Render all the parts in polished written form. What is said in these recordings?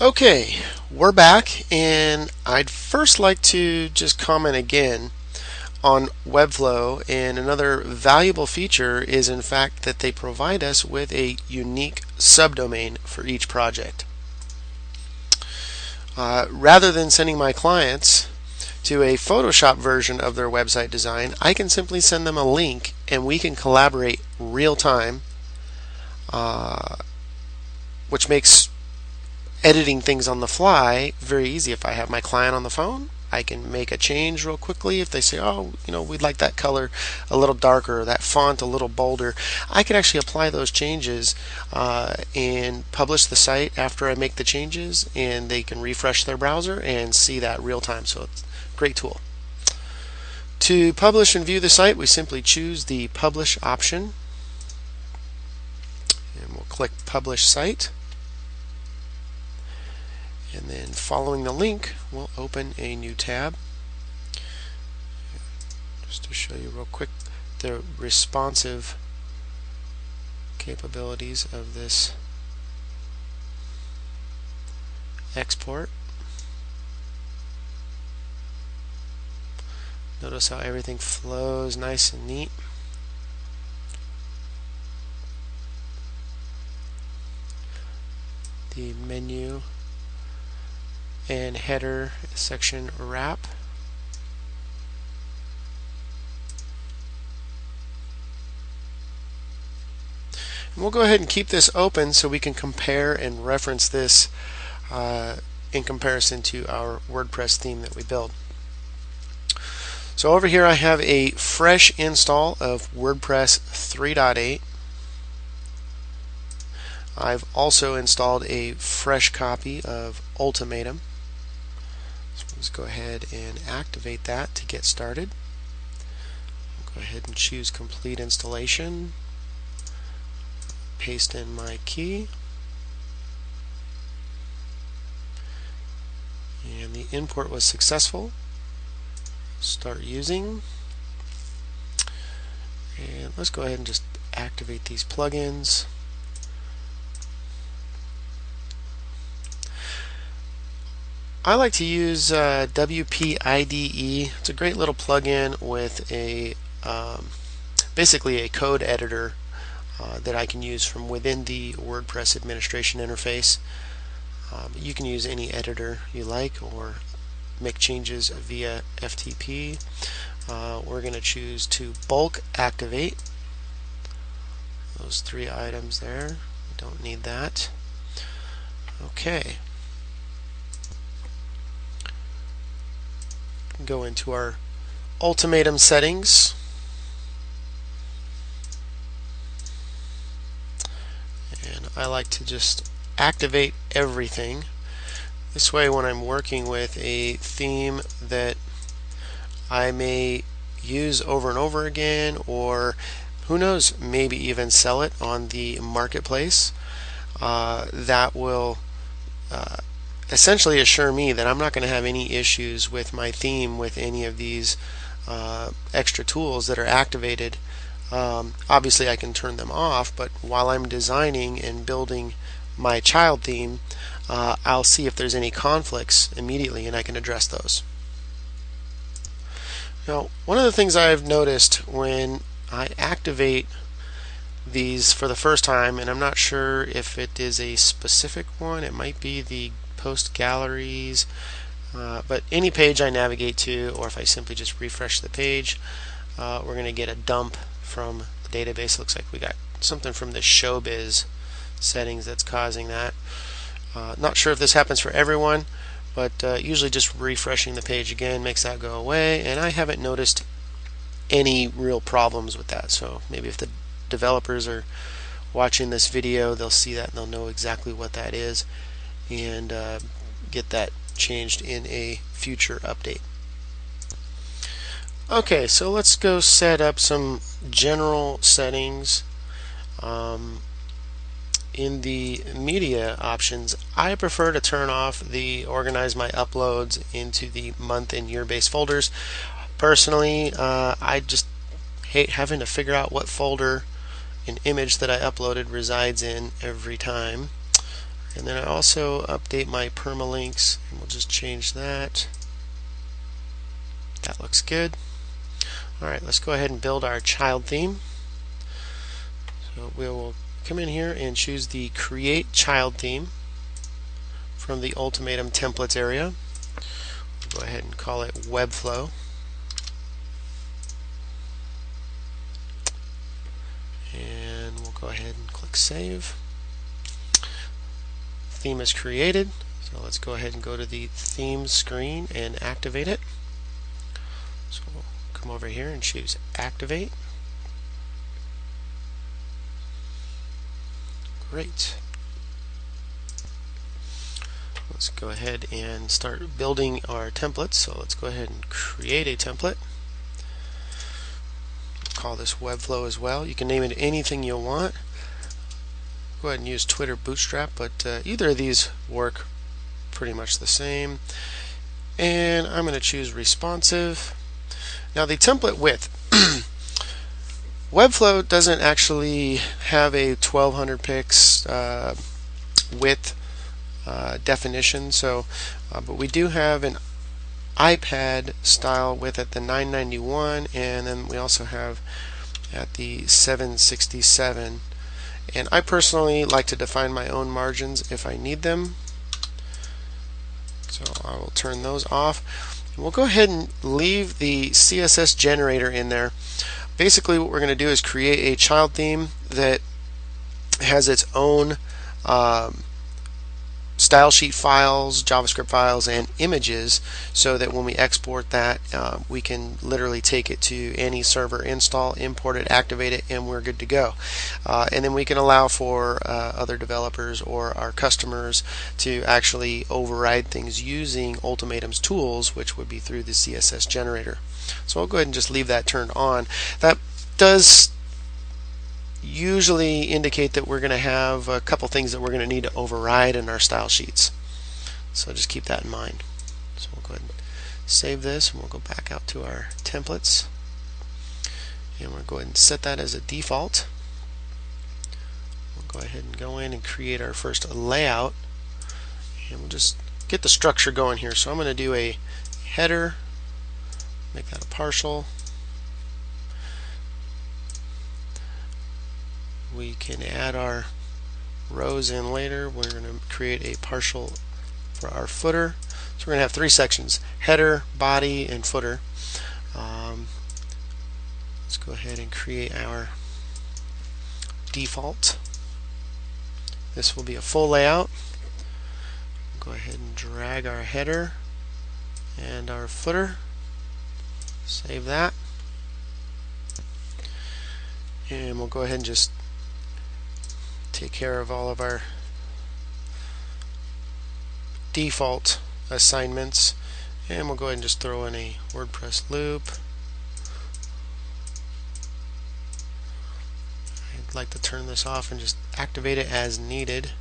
Okay, we're back, and I'd first like to just comment again on Webflow. And another valuable feature is, in fact, that they provide us with a unique subdomain for each project. Rather than sending my clients to a Photoshop version of their website design, I can simply send them a link and we can collaborate real time, which makes editing things on the fly very easy. If I have my client on the phone, I can make a change real quickly. If they say, oh, we'd like that color a little darker, or that font a little bolder, I can actually apply those changes and publish the site after I make the changes, and they can refresh their browser and see that real time. So it's a great tool. To publish and view the site, we simply choose the publish option, and we'll click publish site. And then following the link, we'll open a new tab. Just to show you real quick the responsive capabilities of this export. Notice how everything flows nice and neat. The menu and header section wrap. And we'll go ahead and keep this open so we can compare and reference this in comparison to our WordPress theme that we build. So over here I have a fresh install of WordPress 3.8. I've also installed a fresh copy of Ultimatum. So let's go ahead and activate that to get started. I'll go ahead and choose complete installation. Paste in my key. And the import was successful. Start using. And let's go ahead and just activate these plugins. I like to use WPIDE. It's a great little plugin with a basically a code editor that I can use from within the WordPress administration interface. You can use any editor you like or make changes via FTP. We're going to choose to bulk activate those 3 items there. We don't need that. Okay. Go into our Ultimatum settings, and I like to just activate everything. This way, when I'm working with a theme that I may use over and over again, or who knows, maybe even sell it on the marketplace, that will essentially assure me that I'm not going to have any issues with my theme with any of these extra tools that are activated. Obviously I can turn them off, but while I'm designing and building my child theme, I'll see if there's any conflicts immediately and I can address those. Now, one of the things I've noticed when I activate these for the first time, and I'm not sure if it is a specific one, it might be the post galleries, but any page I navigate to, or if I simply just refresh the page, we're going to get a dump from the database. Looks like we got something from the showbiz settings that's causing that. Not sure if this happens for everyone, but usually just refreshing the page again makes that go away, and I haven't noticed any real problems with that. So maybe if the developers are watching this video, they'll see that and they'll know exactly what that is, and get that changed in a future update. Okay, so let's go set up some general settings. In the media options, I prefer to turn off the organize my uploads into the month and year based folders. Personally, I just hate having to figure out what folder an image that I uploaded resides in every time. And then I also update my permalinks, and we'll just change that. That looks good. Alright, let's go ahead and build our child theme. So we will come in here and choose the Create Child Theme from the Ultimatum Templates area. We'll go ahead and call it Webflow. And we'll go ahead and click Save. Theme is created. So let's go ahead and go to the theme screen and activate it. So we'll come over here and choose Activate. Great. Let's go ahead and start building our templates. So let's go ahead and create a template. Call this Webflow as well. You can name it anything you want. Go ahead and use Twitter Bootstrap, but either of these work pretty much the same. And I'm going to choose responsive. Now the template width. Webflow doesn't actually have a 1200 pix width definition, so but we do have an iPad style width at the 991, and then we also have at the 767. And I personally like to define my own margins if I need them, so I will turn those off. And we'll go ahead and leave the CSS generator in there. Basically what we're going to do is create a child theme that has its own style sheet files, JavaScript files, and images, so that when we export that, we can literally take it to any server, install, import it, activate it, and we're good to go. And then we can allow for other developers or our customers to actually override things using Ultimatum's tools, which would be through the CSS generator. So I'll go ahead and just leave that turned on. That does usually indicate that we're going to have a couple things that we're going to need to override in our style sheets. So just keep that in mind. So we'll go ahead and save this, and we'll go back out to our templates. And we'll go ahead and set that as a default. We'll go ahead and go in and create our first layout. And we'll just get the structure going here. So I'm going to do a header, make that a partial. We can add our rows in later. We're going to create a partial for our footer. So we're going to have three sections: header, body, and footer. Let's go ahead and create our default. This will be a full layout. We'll go ahead and drag our header and our footer. Save that. And we'll go ahead and just take care of all of our default assignments, and we'll go ahead and just throw in a WordPress loop. I'd like to turn this off and just activate it as needed.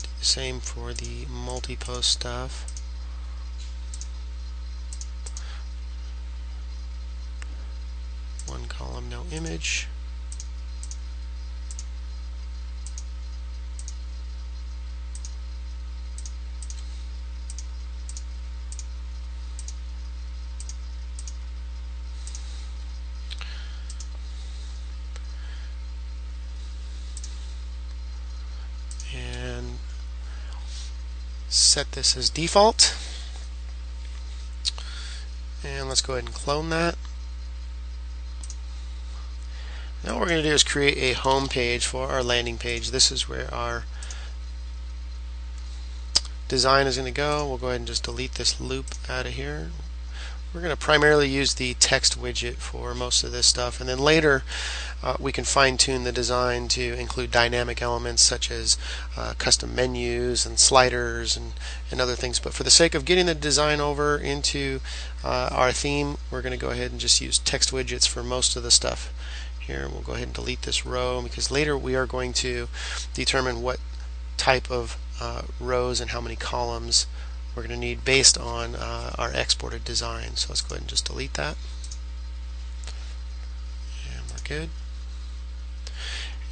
Do the same for the multi-post stuff. One column, no image. And set this as default. And let's go ahead and clone that. Now what we're going to do is create a home page for our landing page. This is where our design is going to go. We'll go ahead and just delete this loop out of here. We're going to primarily use the text widget for most of this stuff, and then later we can fine-tune the design to include dynamic elements such as custom menus and sliders and other things. But for the sake of getting the design over into our theme, we're going to go ahead and just use text widgets for most of the stuff. Here we'll go ahead and delete this row, because later we are going to determine what type of rows and how many columns we're going to need based on our exported design. So let's go ahead and just delete that. And we're good.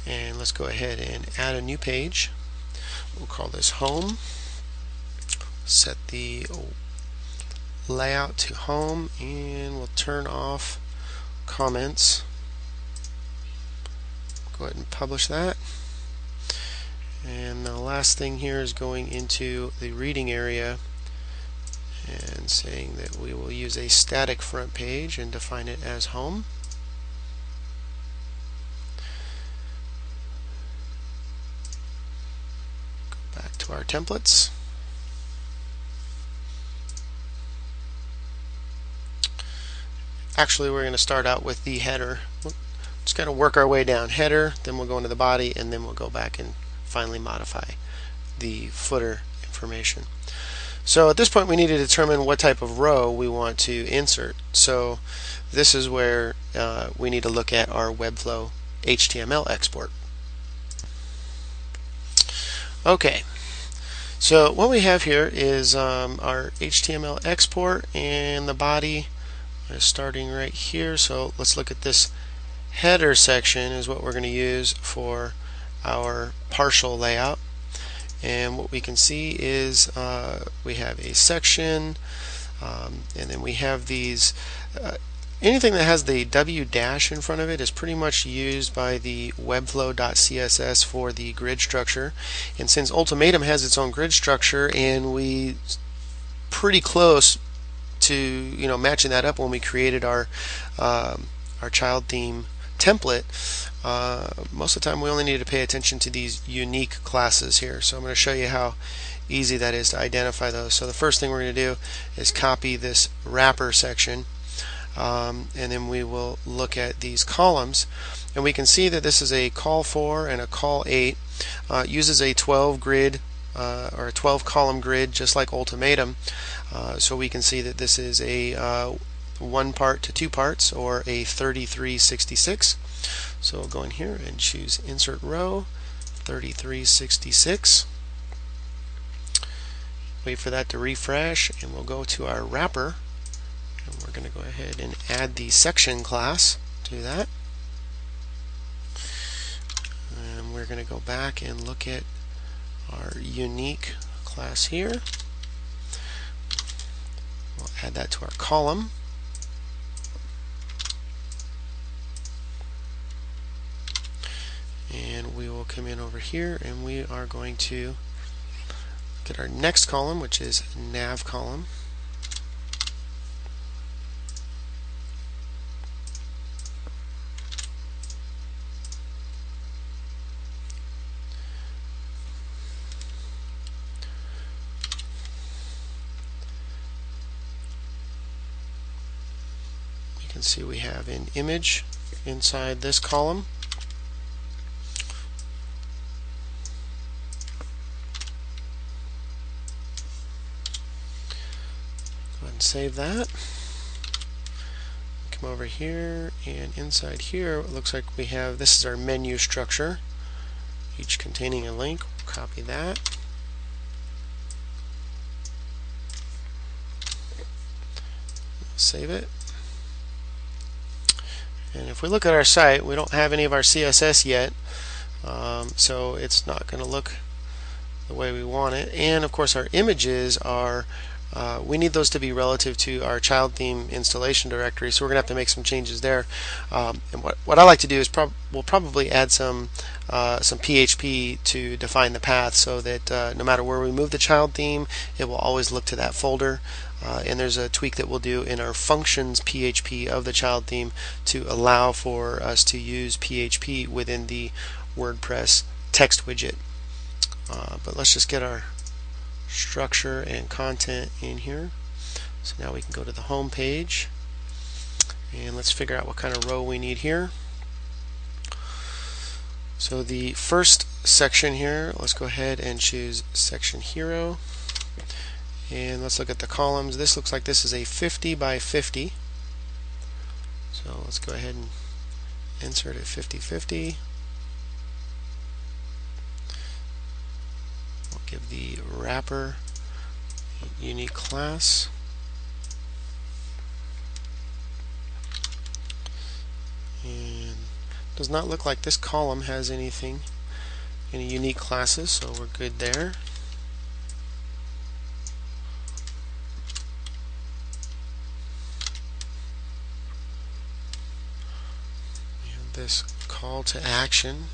And let's go ahead and add a new page. We'll call this home. Set the layout to home, and we'll turn off comments. Go ahead and publish that. And the last thing here is going into the reading area and saying that we will use a static front page and define it as home. Go back to our templates. Actually, we're going to start out with the header. We'll just kind of work our way down. Header, then we'll go into the body, and then we'll go back and finally modify the footer information. So at this point we need to determine what type of row we want to insert. So this is where we need to look at our Webflow HTML export. Okay, so what we have here is our HTML export, and the body is starting right here. So let's look at this header section is what we're going to use for our partial layout. And what we can see is we have a section, and then we have these anything that has the W dash in front of it is pretty much used by the Webflow.css for the grid structure. And since Ultimatum has its own grid structure, and we pretty close to matching that up when we created our child theme template, most of the time we only need to pay attention to these unique classes here. So I'm going to show you how easy that is to identify those. So the first thing we're going to do is copy this wrapper section, and then we will look at these columns, and we can see that this is a call 4 and a call 8. Uses a 12 grid or a 12 column grid just like Ultimatum. So we can see that this is a 1 part to 2 parts, or a 3366. So we'll go in here and choose insert row 3366. Wait for that to refresh, and we'll go to our wrapper, and we're going to go ahead and add the section class to that. And we're going to go back and look at our unique class here. We'll add that to our column. And we will come in over here, and we are going to get our next column, which is nav column. You can see we have an image inside this column. Save that. Come over here, and inside here it looks like we have, this is our menu structure, each containing a link. We'll copy that. Save it. And if we look at our site, we don't have any of our CSS yet, so it's not going to look the way we want it. And of course our images are we need those to be relative to our child theme installation directory, so we're going to have to make some changes there. And what I like to do is we'll probably add some PHP to define the path, so that no matter where we move the child theme, it will always look to that folder. And there's a tweak that we'll do in our functions PHP of the child theme to allow for us to use PHP within the WordPress text widget. But let's just get our structure and content in here. So now we can go to the home page, and let's figure out what kind of row we need here. So the first section here, let's go ahead and choose section hero, and let's look at the columns. This looks like this is a 50 by 50, so let's go ahead and insert it 50-50. Give the wrapper a unique class, and Does not look like this column has any unique classes, so we're good there. We have this call to action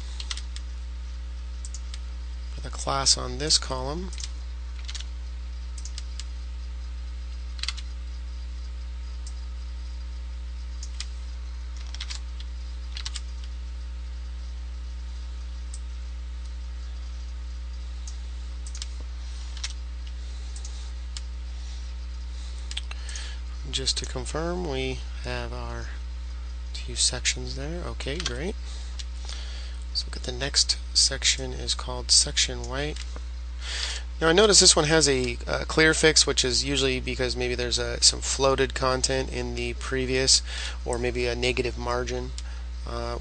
for the class on this column. Just to confirm, we have our two sections there. Okay, great. Let's look at the next section. Is called section white. Now I notice this one has a clear fix, which is usually because maybe there's some floated content in the previous, or maybe a negative margin.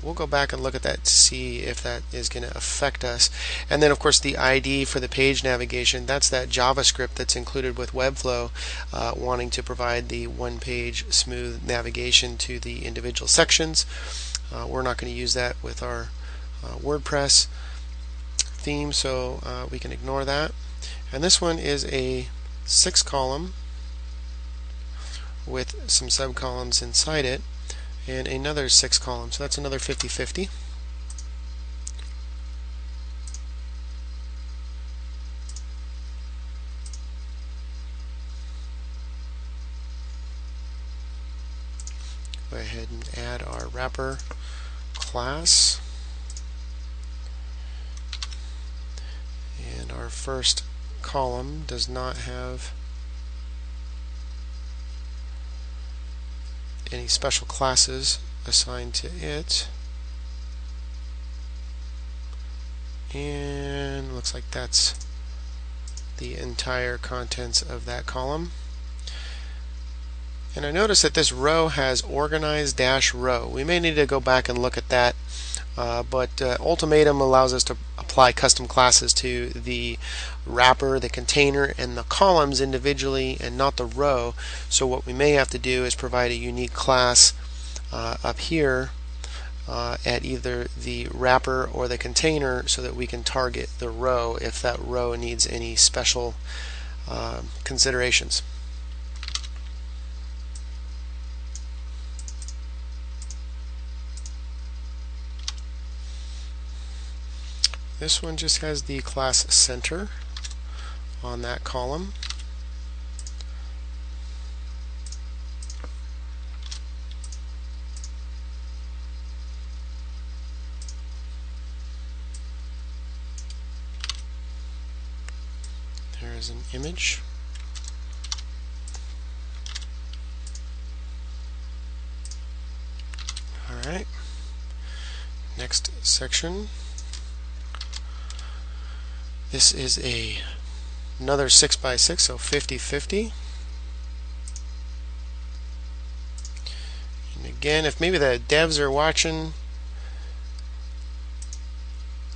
We'll go back and look at that to see if that is going to affect us. And then of course the ID for the page navigation, that's that JavaScript that's included with Webflow, wanting to provide the one-page smooth navigation to the individual sections. We're not going to use that with our WordPress theme, so we can ignore that. And this one is a 6-column with some subcolumns inside it, and another 6 columns, so that's another 50-50. Go ahead and add our wrapper class, and our first column does not have any special classes assigned to it, and looks like that's the entire contents of that column. And I notice that this row has organize -row. We may need to go back and look at that, but Ultimatum allows us to apply custom classes to the wrapper, the container, and the columns individually, and not the row. So what we may have to do is provide a unique class up here at either the wrapper or the container, so that we can target the row if that row needs any special considerations. This one just has the class center on that column. There is an image. All right. Next section. This is another 6x6, so 50-50. And again, if maybe the devs are watching,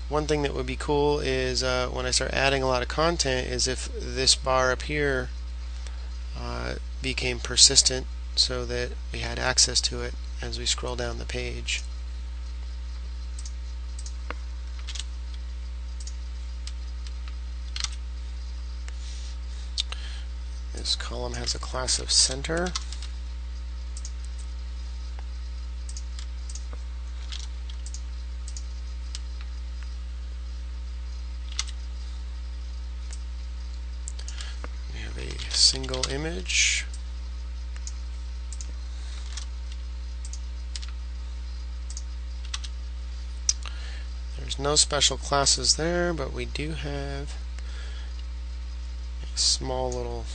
one thing that would be cool is when I start adding a lot of content, is if this bar up here became persistent, so that we had access to it as we scroll down the page. This column has a class of center. We have a single image. There's no special classes there, but we do have a small little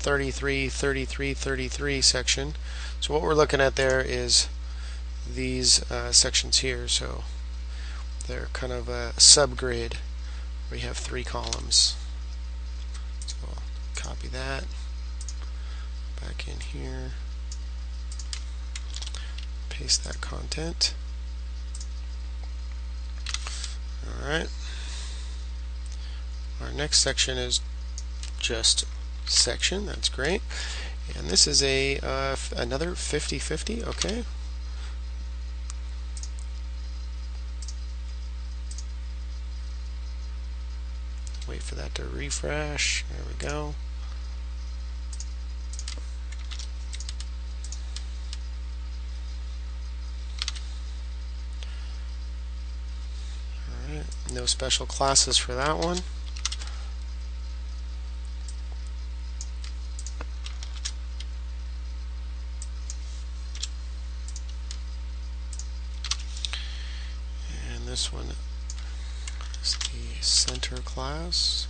33, 33, 33 section. So what we're looking at there is these sections here. So they're kind of a subgrid. We have 3 columns. So I'll copy that back in here, paste that content. Alright. Our next section is just section. That's great. And this is a another 50-50. Okay. for that to refresh. There we go. Alright, no special classes for that one. And this one is the center class.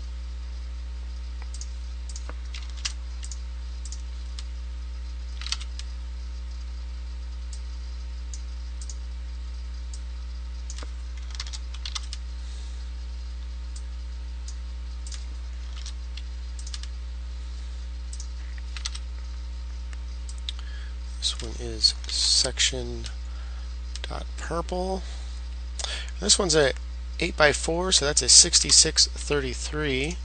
This one is section.purple. This one's a 8x4, so that's a 6633.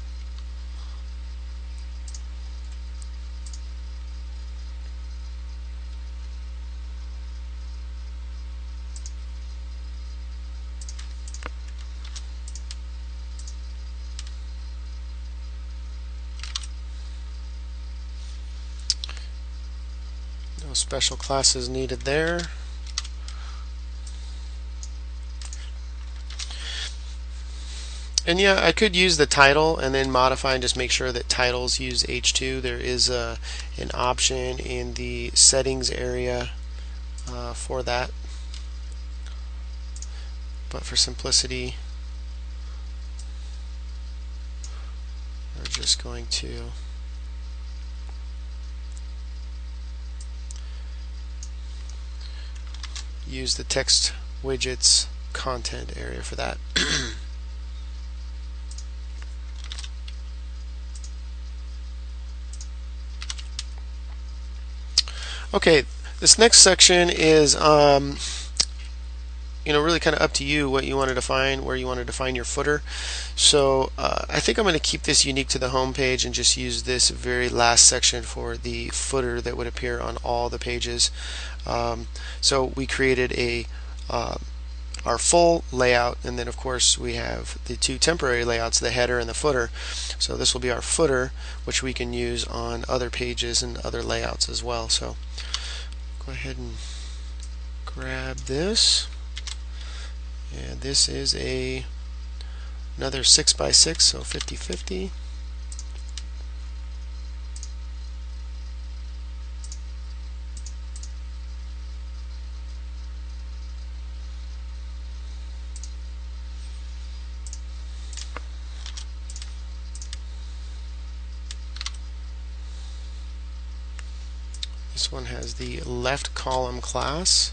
No special classes needed there. And yeah, I could use the title and then modify and just make sure that titles use H2. There is an option in the settings area for that. But for simplicity, we're just going to use the text widgets content area for that. Okay, this next section is really kind of up to you what you want to define, where you want to define your footer. So I think I'm going to keep this unique to the home page and just use this very last section for the footer that would appear on all the pages. So we created our full layout, and then of course we have the two temporary layouts, the header and the footer. So this will be our footer, which we can use on other pages and other layouts as well. So go ahead and grab this, and this is another 6x6, so 50-50. This one has the left column class.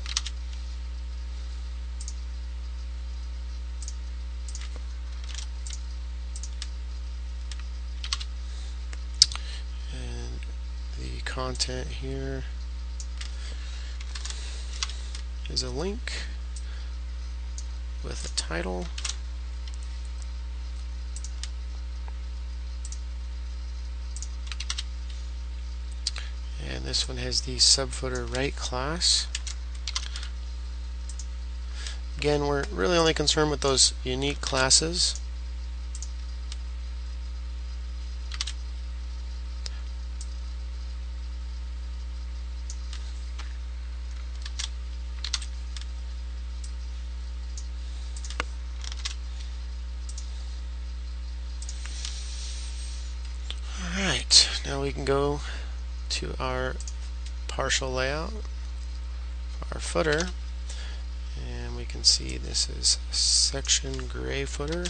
And the content here is a link with a title. And this one has the subfooter right class. Again, we're really only concerned with those unique classes. Alright, now we can go to our partial layout, our footer, and we can see this is section gray footer.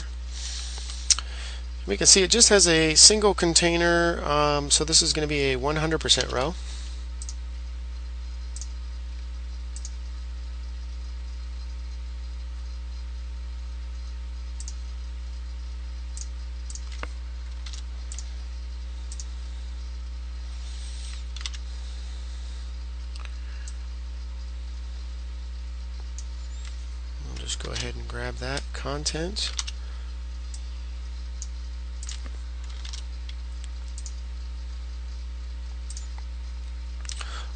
We can see it just has a single container, so this is going to be a 100% row. Just go ahead and grab that content.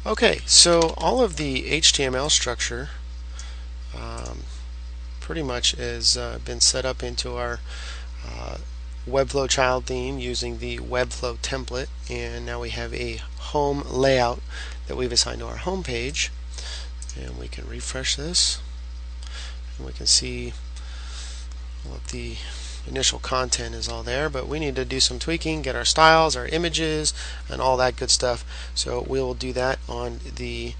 Okay, so all of the HTML structure pretty much has been set up into our Webflow child theme using the Webflow template, and now we have a home layout that we've assigned to our home page. And we can refresh this, and we can see what the initial content is all there, but we need to do some tweaking, get our styles, our images, and all that good stuff. So we'll do that on the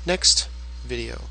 next video.